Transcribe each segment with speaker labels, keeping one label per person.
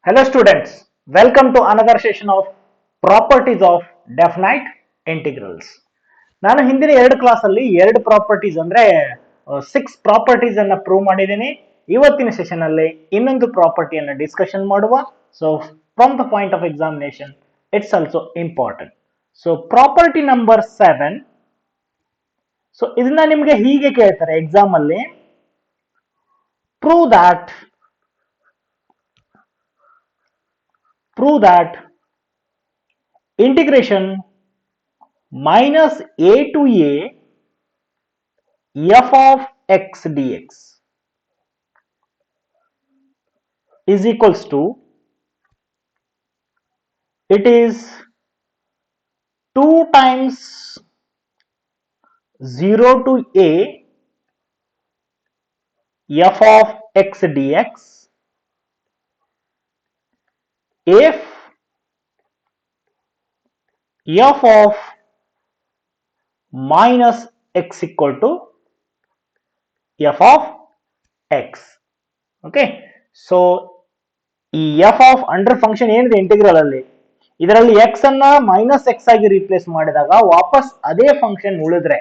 Speaker 1: Hello students, welcome to another session of properties of definite integrals. ನಾನು ಹಿಂದಿನ ಎರಡು class ಅಲ್ಲಿ ಎರಡು ಪ್ರಾಪರ್ಟೀಸ್ ಅಂದ್ರೆ 6 ಪ್ರಾಪರ್ಟೀಸ್ ಅನ್ನ ಪ್ರೂವ್ ಮಾಡಿದ್ದೀನಿ. ಇವತ್ತಿನ ಸೆಷನ್ ಅಲ್ಲಿ ಇನ್ನೊಂದು ಪ್ರಾಪರ್ಟಿಯನ್ನು ಡಿಸ್ಕಷನ್ ಮಾಡುವ. So from the point of examination it's also important. So property number 7. So ಇದನ್ನ ನಿಮಗೆ ಹೀಗೆ ಕೇಳ್ತಾರೆ ಎಕ್ಸಾಮ್ ಅಲ್ಲಿ, prove that integration minus a to a f of x dx is equals to, it is 2 times 0 to a f of x dx if f of minus x equal to f of x. Okay, so ಈ F of under function ಏನಿದೆ integral ಅಲ್ಲಿ, ಇದರಲ್ಲಿ X ಅನ್ನ minus X ಆಗಿ replace ಮಾಡಿದಾಗ ವಾಪಸ್ ಅದೇ function ಉಳಿದ್ರೆ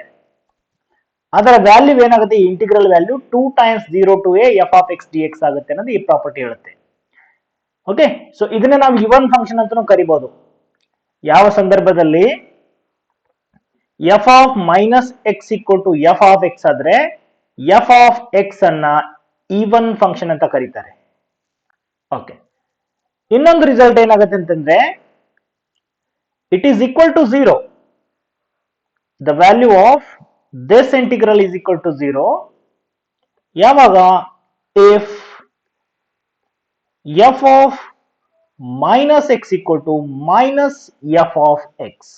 Speaker 1: ಅದರ ವ್ಯಾಲ್ಯೂ ಏನಾಗುತ್ತೆ, ಈ integral value 2 times 0 to a f of x dx ಆಗುತ್ತೆ ಅನ್ನೋದು ಈ ಪ್ರಾಪರ್ಟಿ ಹೇಳುತ್ತೆ. ಓಕೆ, ಸೊ ಇದನ್ನ ನಾವು ಇವನ್ ಫಂಕ್ಷನ್ ಅಂತಾನೂ ಕರಿಬಹುದು. ಯಾವ ಸಂದರ್ಭದಲ್ಲಿ f of minus x equal to f of x ಆದ್ರೆ ಎಫ್ ಆಫ್ ಎಕ್ಸ್ ಅನ್ನ ಈವನ್ ಫಂಕ್ಷನ್ ಅಂತ ಕರೀತಾರೆ. ಓಕೆ, ಇನ್ನೊಂದು ರಿಸಲ್ಟ್ ಏನಾಗುತ್ತೆ ಅಂತಂದ್ರೆ, it is equal to 0, the value of this integral is equal to 0 ಯಾವಾಗ if f of minus x equal to minus f of x.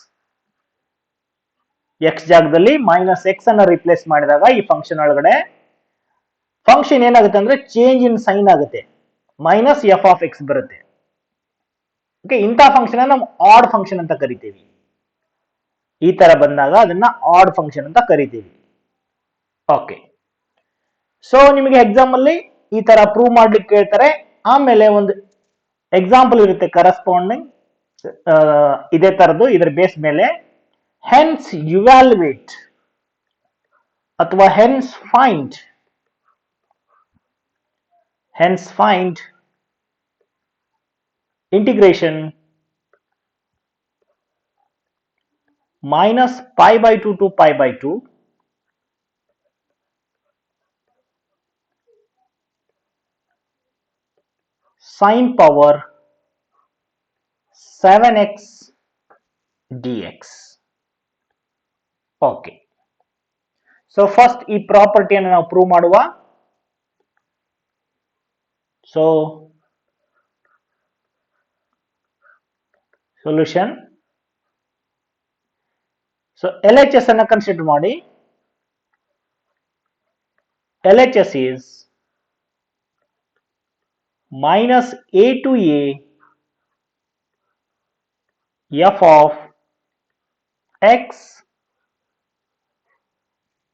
Speaker 1: X ಜಾಗದಲ್ಲಿ minus x ಅನ್ನ replace ಮಾಡಿದಾಗ ಈ ಫಂಕ್ಷನ್ ಒಳಗಡೆ ಫಂಕ್ಷನ್ ಏನಾಗುತ್ತೆ ಅಂದ್ರೆ ಚೇಂಜ್ ಇನ್ ಸೈನ್ ಆಗುತ್ತೆ, minus f of X ಬರುತ್ತೆ. ಓಕೆ, ಇಂಥ ಫಂಕ್ಷನ್ ನಾವು ಆಡ್ ಫಂಕ್ಷನ್ ಅಂತ ಕರಿತೀವಿ. ಈ ತರ ಬಂದಾಗ ಅದನ್ನ ಆಡ್ ಫಂಕ್ಷನ್ ಅಂತ ಕರಿತೀವಿ. ಓಕೆ, ಸೊ ನಿಮಗೆ ಎಕ್ಸಾಮ್ ಅಲ್ಲಿ ಈ ತರ ಪ್ರೂವ್ ಮಾಡ್ಲಿಕ್ಕೆ ಹೇಳ್ತಾರೆ. ಆಮೇಲೆ ಒಂದು ಎಕ್ಸಾಂಪಲ್ ಇರುತ್ತೆ ಕರೆಸ್ಪಾಂಡಿಂಗ್ ಇದೇ ತರದ್ದು, ಇದರ ಬೇಸ್ ಮೇಲೆ ಹೆನ್ಸ್ ಇವ್ಯಾಲ್ಯುವೇಟ್ ಅಥವಾ hence find integration minus pi by 2 to pi by 2 sin power 7x dx. Okay, so first ಈ ಪ್ರಾಪರ್ಟಿಯನ್ನು ನಾವು ಪ್ರೂವ್ ಮಾಡುವ. ಸೊ ಸೊಲ್ಯೂಷನ್, ಸೊ LHS ಅನ್ನು ಕನ್ಸಿಡರ್ ಮಾಡಿ. LHS is minus a to a f of x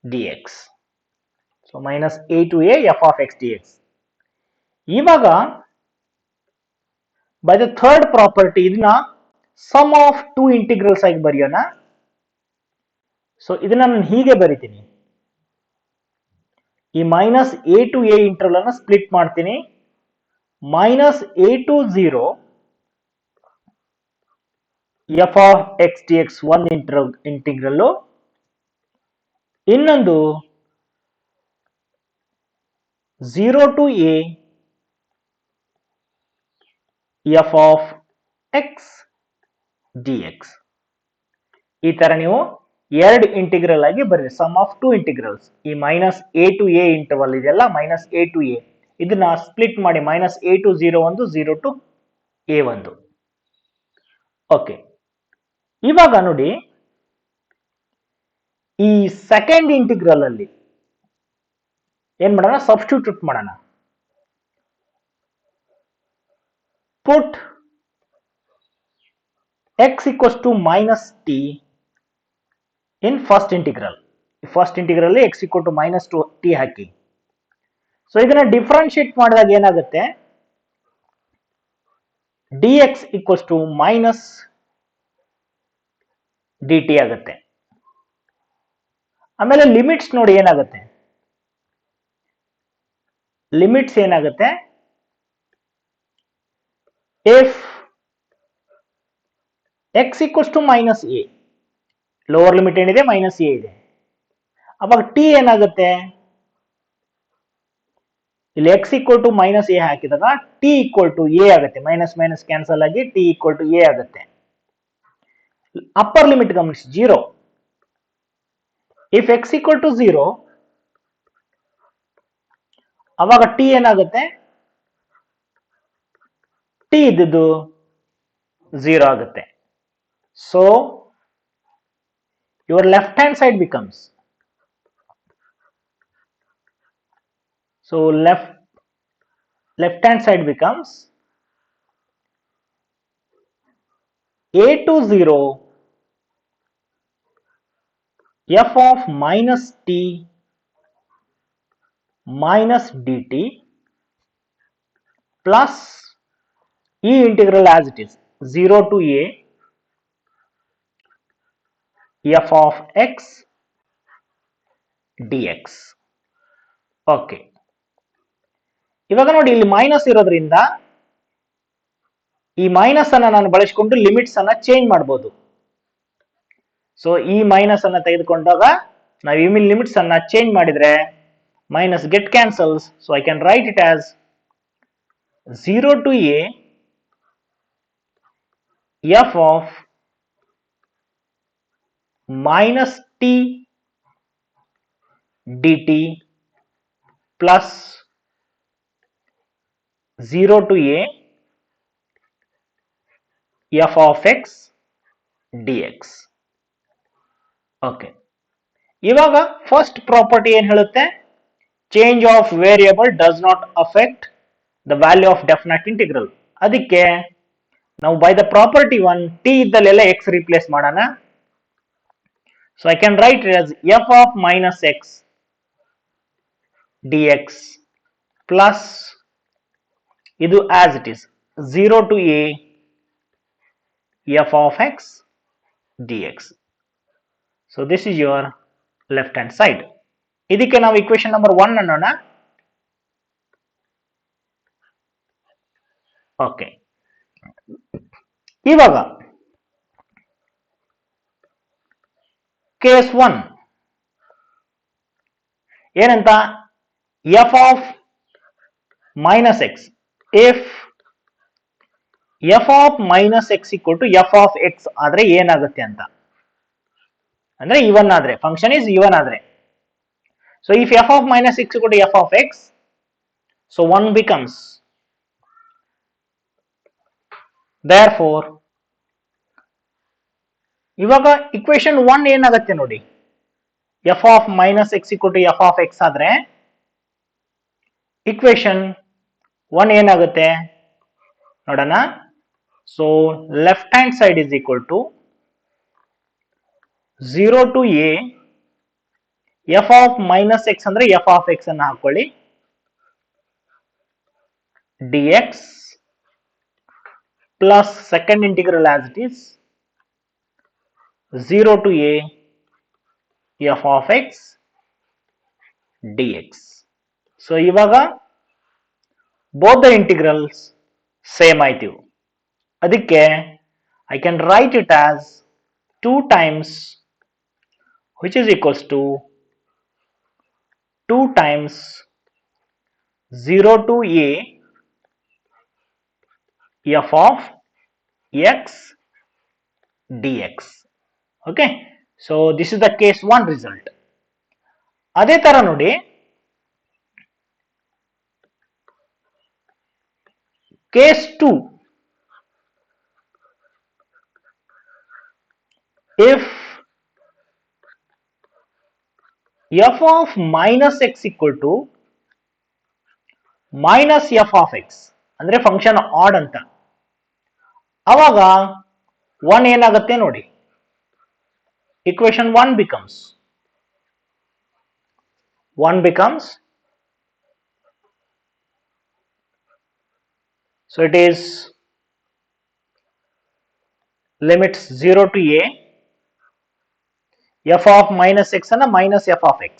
Speaker 1: dx. So minus a to a f of x dx. ಇವಾಗ by the third property ಇದನ್ನ sum of two integrals ಆಗಿ ಬರೆಯೋಣ. So ಇದನ್ನ ನಾನು ಹೀಗೆ ಬರಿತೀನಿ, ಈ minus a to a interval ಅನ್ನ ಸ್ಪ್ಲಿಟ್ ಮಾಡ್ತೀನಿ. Minus a to 0 f of x d x ಒಂದು ಇಂಟಿಗ್ರಲ್, ಇನ್ನೊಂದು 0 to a f of x dx. ಈ ತರ ನೀವು ಎರಡು ಇಂಟಿಗ್ರಲ್ ಆಗಿ ಬರೀ ಸಮ್ ಆಫ್ ಟೂ ಇಂಟಿಗ್ರಲ್ಸ್. ಈ minus a to a interval ಇದೆಯಲ್ಲ, ಮೈನಸ್ ಎ ಟು ಎ, ಇದನ್ನ ಸ್ಪ್ಲಿಟ್ ಮಾಡಿ ಮೈನಸ್ ಎ ಟು 0 ಒಂದು, 0 ಟು ಎ ಒಂದು. ಓಕೆ, ಇವಾಗ ನೋಡಿ ಈ ಸೆಕೆಂಡ್ ಇಂಟಿಗ್ರಲ್ ಅಲ್ಲಿ ಏನ್ ಮಾಡೋಣ, ಸಬ್ಸ್ಟಿಟ್ಯೂಟ್ ಮಾಡೋಣ. Put x equals to minus t in first integral. First integral x equal to minus t ಹಾಕಿ. ಸೊ ಇದನ್ನ ಡಿಫ್ರೆನ್ಶಿಯೇಟ್ ಮಾಡಿದಾಗ ಏನಾಗುತ್ತೆ, dx equals to minus dt ಆಗುತ್ತೆ. ಆಮೇಲೆ ಲಿಮಿಟ್ಸ್ ನೋಡಿ ಏನಾಗುತ್ತೆ, ಲಿಮಿಟ್ಸ್ ಏನಾಗುತ್ತೆ, if x equals to minus a, lower limit ಏನಿದೆ ಮೈನಸ್ ಎ ಇದೆ, ಅವಾಗ ಟಿ ಏನಾಗುತ್ತೆ, ಇಲ್ಲಿ x equal to minus a ಹಾಕಿದಾಗ ಟಿ ಈಕ್ವಲ್ ಟು ಎ ಆಗುತ್ತೆ, ಮೈನಸ್ ಮೈನಸ್ ಕ್ಯಾನ್ಸಲ್ ಆಗಿ ಟಿ ಈಕ್ವಲ್ ಟು ಎ ಆಗುತ್ತೆ. ಅಪ್ಪರ್ ಲಿಮಿಟ್ ಗಮನಿಸಿ 0. ಇಫ್ x ಈಕ್ವಲ್ ಟು 0 ಅವಾಗ ಟಿ ಏನಾಗುತ್ತೆ, ಟಿ ಇದ್ದದ್ದು 0 ಆಗುತ್ತೆ. So your left hand side becomes, so left hand side becomes a to 0 f of minus t minus dt plus e integral as it is 0 to a f of x dx. Okay, ಇವಾಗ ನೋಡಿ ಇಲ್ಲಿ minus ಇರೋದ್ರಿಂದ ಈ minus ಅನ್ನ ನಾನು ಬಳಸಿಕೊಂಡು limits ಅನ್ನ change ಮಾಡಬಹುದು. ಸೊ ಈ ಮೈನಸ್ ಅನ್ನ ತೆಗೆದುಕೊಂಡಾಗ ನಾವು ಈ ಲಿಮಿಟ್ಸ್ ಅನ್ನ ಚೇಂಜ್ ಮಾಡಿದ್ರೆ minus get cancels. So I can write it as 0 to a f of minus t dt plus 0 to a f of x dx. Okay, ಇವಾಗ ಫಸ್ಟ್ ಪ್ರಾಪರ್ಟಿ ಏನ್ ಹೇಳುತ್ತೆ, change of variable does not affect the value of definite integral. ಅದಕ್ಕೆ ನಾವು by the property 1 t ಇದ್ದಲ್ಲೆಲ್ಲ x replace ಮಾಡೋಣ. So I can write it as f of minus x dx plus ಇದು as it is 0 to a f of x dx. So this is your left hand side. ಇದಕ್ಕೆ ನಾವು equation number 1 ಅನ್ನೋಣ. Okay, ಇವಾಗ case 1 ಏನಂತ, f of minus x, if f of minus x equal to f of x ಆದ್ರೆ ಏನಾಗುತ್ತೆ ಅಂತ, ಅಂದ್ರೆ ಇವನ್ ಆದ್ರೆ, function is even ಆದ್ರೆ. So if f of minus x equal to f of x, so 1 becomes, therefore ಇವಾಗ equation 1 ಏನಾಗುತ್ತೆ ನೋಡಿ, f of minus x equal to f of x ಆದ್ರೆ ಇಕ್ವೇಶನ್ 1 ಏನಾಗುತ್ತೆ ನೋಡೋಣ. So left hand side is equal to 0 to a f of minus x ಅಂದ್ರೆ f of x ಅನ್ನ ಹಾಕೊಳ್ಳಿ dx plus second integral as it is 0 to a f of x dx. So ಇವಾಗ both the integrals same ಆಯ್ತು. ಅದಕ್ಕೆ I can write it as 2 times, which is equals to 2 times 0 to a f of x dx. Okay, so this is the case 1 result. ಅದೇ ತರ ನೋಡಿ case 2, if f of minus x equal to minus f of x ಅಂದ್ರೆ function add ಅಂತ, ಅವಾಗ 1 ಏನಾಗುತ್ತೆ ನೋಡಿ, equation 1 becomes so it is limits 0 to a f of minus x ಅನ್ನ minus f of x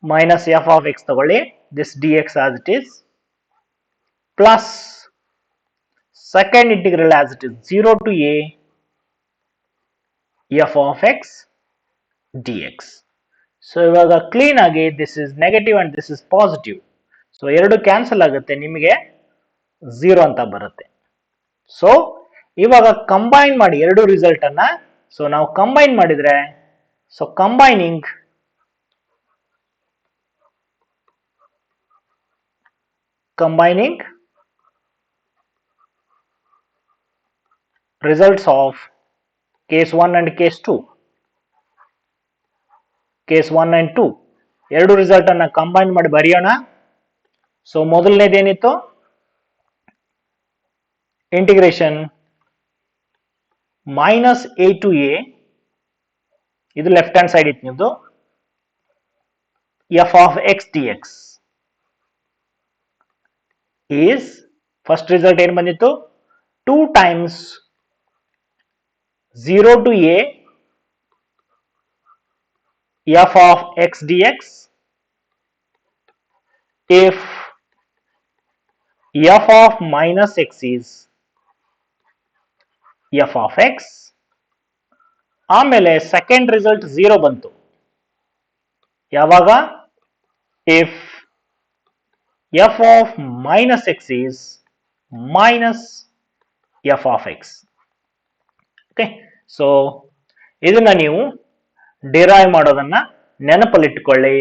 Speaker 1: minus f of x ತಗೊಳ್ಳಿ, this dx as it is, plus second integral as it is 0 to a f of x dx. So ಇವಾಗ clean ಆಗಿ this is negative and this is positive, so ಎರಡು cancel ಆಗುತ್ತೆ, ನಿಮಗೆ 0 ಅಂತ ಬರುತ್ತೆ. So ಇವಾಗ combine ಮಾಡಿ ಎರಡು ರಿಸಲ್ಟ್ ಅನ್ನ, ಸೊ ನಾವು ಕಂಬೈನ್ ಮಾಡಿದ್ರೆ, so combining results of case 1 and case 2, case 1 and 2 ಎರಡು ರಿಸಲ್ಟ್ ಅನ್ನ ಕಂಬೈನ್ ಮಾಡಿ ಬರೆಯೋಣ. ಸೊ ಮೊದಲನೇದೇನಿತ್ತು, integration minus a to a, ಇದು ಲೆಫ್ಟ್ ಹ್ಯಾಂಡ್ ಸೈಡ್ ಇತ್ತು ನಿಮ್ದು, f of x dx is, first result ಏನ್ ಬಂದಿತ್ತು, 2 times 0 to a f of x dx if f of minus x is f of x. ಆಮೇಲೆ second result 0 ಬಂತು ಯಾವಾಗ, if f of minus x is minus f of x. Okay, so ಇದನ್ನ ನೀವು derive ಮಾಡೋದನ್ನ ನೆನಪಲ್ಲಿಟ್ಟುಕೊಳ್ಳಿ.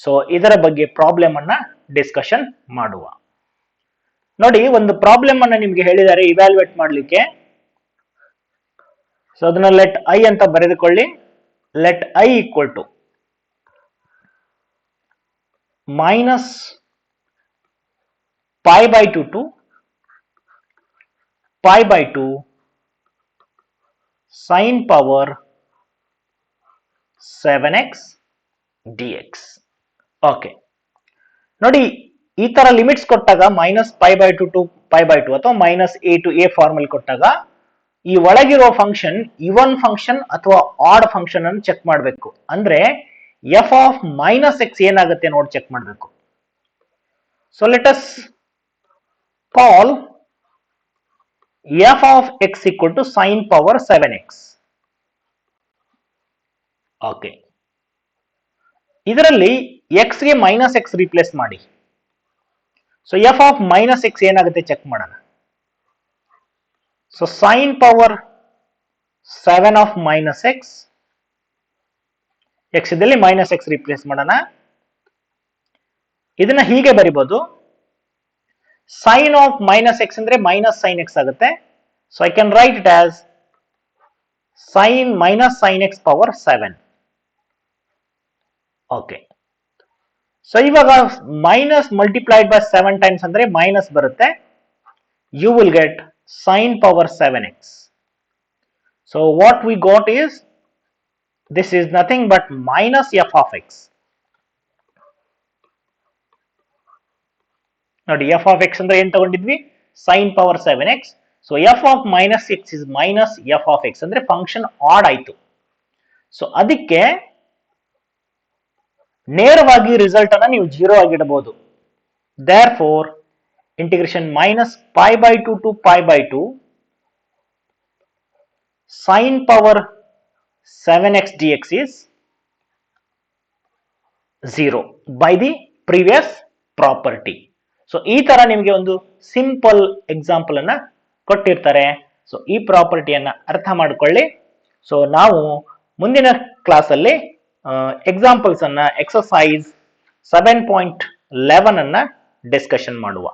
Speaker 1: So ಇದರ ಬಗ್ಗೆ problem ಅನ್ನ discussion ಮಾಡುವ. ನೋಡಿ, ಒಂದು ಪ್ರಾಬ್ಲಮ್ ಅನ್ನ ನಿಮ್ಗೆ ಹೇಳಿದ್ದಾರೆ ಇವ್ಯಾಲ್ಯೂಯೇಟ್ ಮಾಡ್ಲಿಕ್ಕೆ. ಸೊ ಅದನ್ನ ಲೆಟ್ ಐ ಅಂತ ಬರೆದುಕೊಳ್ಳಿ. Let I equal to minus pi by 2 to pi by 2 sin power 7x dx. Okay, ನೋಡಿ ಈ ತರ ಲಿಮಿಟ್ಸ್ ಕೊಟ್ಟಾಗ minus pi by two to pi by two ಅಥವಾ minus a to a formal ಕೊಟ್ಟಾಗ ಈ ಒಳಗಿರೋ ಫಂಕ್ಷನ್ ಇವನ್ ಫಂಕ್ಷನ್ ಅಥವಾ odd function ಅನ್ನು ಚೆಕ್ ಮಾಡಬೇಕು. ಅಂದ್ರೆ f of minus x ಏನಾಗುತ್ತೆ ನೋಡಿ ಚೆಕ್ ಮಾಡಬೇಕು. So let us call f of x equal to sin power 7x. Okay, ಇದರಲ್ಲಿ x ಗೆ ಮೈನಸ್ ಎಕ್ಸ್ ರಿಪ್ಲೇಸ್ ಮಾಡಿ. So f of minus x ಏನಾಗುತ್ತೆ ಚೆಕ್ ಮಾಡೋಣ. So sin power 7 of minus x, x ಇದಲ್ಲಿ minus x replace ಮಾಡೋಣ. ಇದನ್ನ ಹೀಗೆ ಬರಿಬಹುದು, ಸೈನ್ ಆಫ್ ಮೈನಸ್ ಎಕ್ಸ್ ಅಂದ್ರೆ ಮೈನಸ್ ಸೈನ್ ಎಕ್ಸ್ ಆಗುತ್ತೆ. So I can write it as sine minus sine x power 7. Okay, so ಇವಾಗ minus multiplied by 7 times ಅಂದ್ರೆ minus ಬರುತ್ತೆ. You will get sine power 7x. So what we got is, this is nothing but minus f of x. ನೋಡಿ f of x ಅಂದ್ರೆ ಏನ್ ತಗೊಂಡಿದ್ವಿ, sin power 7x. So f of minus x is minus f of x ಅಂದ್ರೆ function odd ಆಯ್ತು. ಸೊ ಅದಕ್ಕೆ ನೇರವಾಗಿ result ಅನ್ನ ನೀವು 0 ಆಗಿಡಬಹುದು. therefore integration minus pi by 2 to pi by 2 sin power 7x dx is 0 by the previous property. So ಈ ತರ ನಿಮಗೆ ಒಂದು ಸಿಂಪಲ್ ಎಕ್ಸಾಂಪಲ್ ಅನ್ನ ಕೊಟ್ಟಿರ್ತಾರೆ. ಸೊ ಈ ಪ್ರಾಪರ್ಟಿಯನ್ನ ಅರ್ಥ ಮಾಡ್ಕೊಳ್ಳಿ. ಸೊ ನಾವು ಮುಂದಿನ ಕ್ಲಾಸ್ ಅಲ್ಲಿ ಎಕ್ಸಾಂಪಲ್ಸ್ ಅನ್ನ ಎಕ್ಸರ್ಸೈಸ್ 7.11 ಅನ್ನ ಡಿಸ್ಕಷನ್ ಮಾಡುವ.